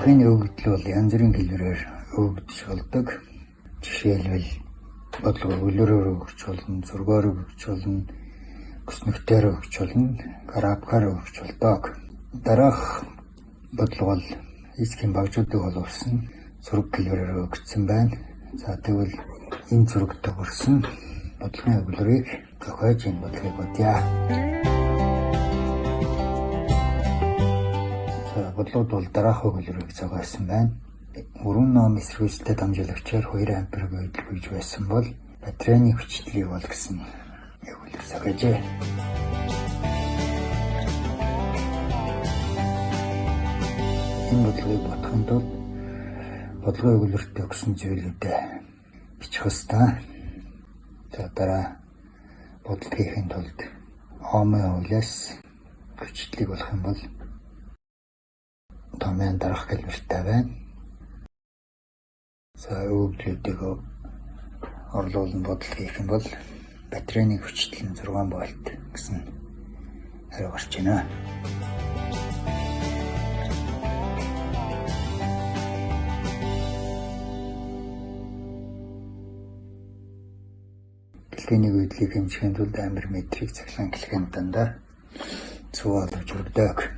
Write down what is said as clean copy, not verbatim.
Бэлтгэний өгөгдөл бол янз бүрийн хэлбэрээр өгөгдөж болдог. Жишээлбэл бодлого үлрээр өгч болно, зургаар өгч болно, бүснэгтээр өгч болно, графикаар өгч болдог. Дараах бодлого бол эцгийн багжуудыг олуулсан зураг хэлбэрээр өгсөн байна. За тэгвэл энэ зурагт өгсөн бодлогын өгүүлбэрийг зохиож энэ бодлогыг бодъё. За бодлогод бол дараах өгүүлбэрийг зохиосон байна. Өргөн ном эсэргүүцэлтэй дамжуулагчаар 2 амперыг хөдөлгөж байсан бол батарейны хүчлэлийг бол гэсэн өгүүлбэр зохиожээ. Энэ бодлогыг бодохын тулд бодлогын өгүүлбэрт өгсөн зүйлүүдэд бичих ёстой. За дараа бодлого хийхин тулд омын хуулиас хүчлэлийг болох юм бол томьёон дараах хэлбэртэй байна. За өгүүлбэрүүдийг орлуулан бодлого хийх юм бол батарейны хүчлэл нь 6 вольт гэсэн хариу гарч байна. Бэлтгэний өгөгдлийг хэмжихийн тулд ампер метрийг цахилгаан гэлхэнд дандаа цуу олж өргөдөг.